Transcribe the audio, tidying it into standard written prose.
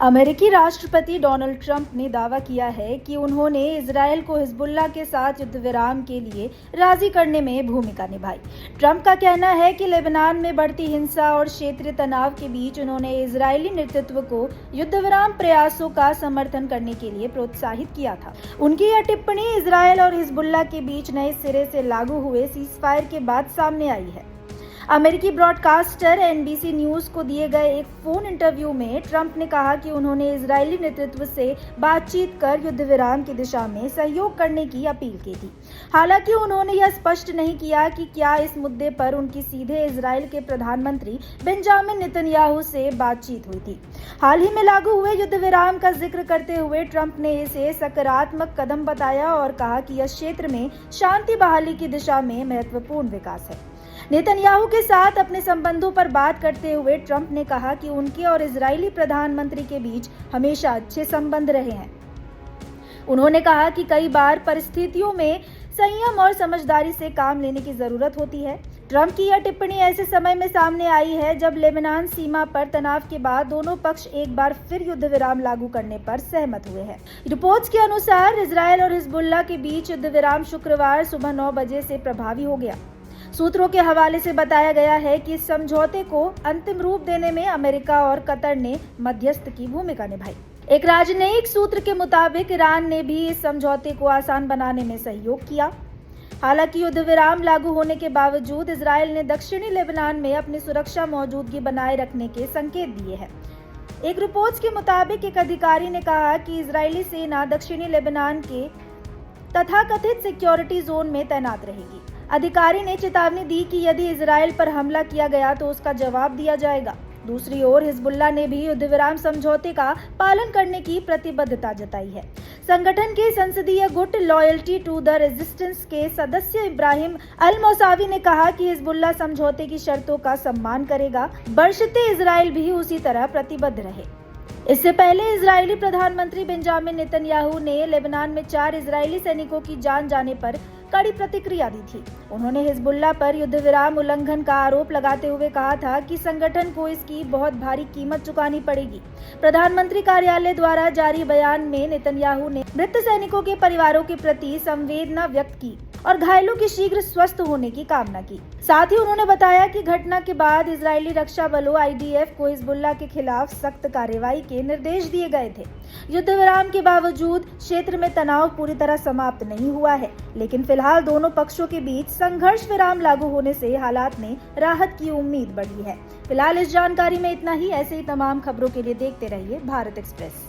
अमेरिकी राष्ट्रपति Donald Trump ने दावा किया है कि उन्होंने इजरायल को हिजबुल्लाह के साथ युद्ध विराम के लिए राजी करने में भूमिका निभाई। ट्रंप का कहना है कि लेबनान में बढ़ती हिंसा और क्षेत्रीय तनाव के बीच उन्होंने इजरायली नेतृत्व को युद्ध विराम प्रयासों का समर्थन करने के लिए प्रोत्साहित किया था। उनकी यह टिप्पणी इजरायल और हिजबुल्लाह के बीच नए सिरे से लागू हुए सीजफायर के बाद सामने आई है। अमेरिकी ब्रॉडकास्टर एनबीसी न्यूज को दिए गए एक फोन इंटरव्यू में ट्रंप ने कहा कि उन्होंने इजरायली नेतृत्व से बातचीत कर युद्ध विराम की दिशा में सहयोग करने की अपील की थी। हालांकि उन्होंने यह स्पष्ट नहीं किया कि क्या इस मुद्दे पर उनकी सीधे इजरायल के प्रधानमंत्री बेंजामिन नेतन्याहू से बातचीत हुई थी। हाल ही में लागू हुए युद्ध विराम का जिक्र करते हुए ट्रंप ने इसे सकारात्मक कदम बताया और कहा कि यह क्षेत्र में शांति बहाली की दिशा में महत्वपूर्ण विकास है। नेतन्याहू के साथ अपने संबंधों पर बात करते हुए ट्रंप ने कहा कि उनके और इजरायली प्रधानमंत्री के बीच हमेशा अच्छे संबंध रहे हैं। उन्होंने कहा कि कई बार परिस्थितियों में संयम और समझदारी से काम लेने की जरूरत होती है। ट्रंप की यह टिप्पणी ऐसे समय में सामने आई है जब लेबनान सीमा पर तनाव के बाद दोनों पक्ष एक बार फिर युद्ध विराम लागू करने पर सहमत हुए हैं। रिपोर्ट्स के अनुसार इजरायल और हिजबुल्लाह के बीच युद्ध विराम शुक्रवार सुबह 9 बजे से प्रभावी हो गया। सूत्रों के हवाले से बताया गया है कि इस समझौते को अंतिम रूप देने में अमेरिका और कतर ने मध्यस्थ की भूमिका निभाई। एक राजनयिक सूत्र के मुताबिक ईरान ने भी इस समझौते को आसान बनाने में सहयोग किया। हालांकि युद्ध विराम लागू होने के बावजूद इजरायल ने दक्षिणी लेबनान में अपनी सुरक्षा मौजूदगी बनाए रखने के संकेत दिए हैं। एक रिपोर्ट्स के मुताबिक एक अधिकारी ने कहा कि इजरायली सेना दक्षिणी लेबनान के तथाकथित सिक्योरिटी जोन में तैनात रहेगी। अधिकारी ने चेतावनी दी कि यदि इजरायल पर हमला किया गया तो उसका जवाब दिया जाएगा। दूसरी ओर हिजबुल्लाह ने भी युद्ध विराम समझौते का पालन करने की प्रतिबद्धता जताई है। संगठन के संसदीय गुट लॉयल्टी टू द रेजिस्टेंस के सदस्य इब्राहिम अल मौसावी ने कहा कि हिजबुल्लाह समझौते की शर्तों का सम्मान करेगा, बशर्ते इजरायल भी उसी तरह प्रतिबद्ध रहे। इससे पहले इजरायली प्रधानमंत्री बेंजामिन नेतन्याहू ने लेबनान में 4 इजरायली सैनिकों की जान जाने पर कड़ी प्रतिक्रिया दी थी। उन्होंने हिजबुल्लाह पर युद्ध विराम उल्लंघन का आरोप लगाते हुए कहा था कि संगठन को इसकी बहुत भारी कीमत चुकानी पड़ेगी। प्रधानमंत्री कार्यालय द्वारा जारी बयान में नेतन्याहू ने मृत सैनिकों के परिवारों के प्रति संवेदना व्यक्त की और घायलों के शीघ्र स्वस्थ होने की कामना की। साथ ही उन्होंने बताया कि घटना के बाद इजरायली रक्षा बलों आईडीएफ को हिजबुल्लाह के खिलाफ सख्त कार्रवाई के निर्देश दिए गए थे। युद्ध विराम के बावजूद क्षेत्र में तनाव पूरी तरह समाप्त नहीं हुआ है, लेकिन फिलहाल दोनों पक्षों के बीच संघर्ष विराम लागू होने से हालात में राहत की उम्मीद बढ़ी है। फिलहाल इस जानकारी में इतना ही। ऐसे ही तमाम खबरों के लिए देखते रहिए भारत एक्सप्रेस।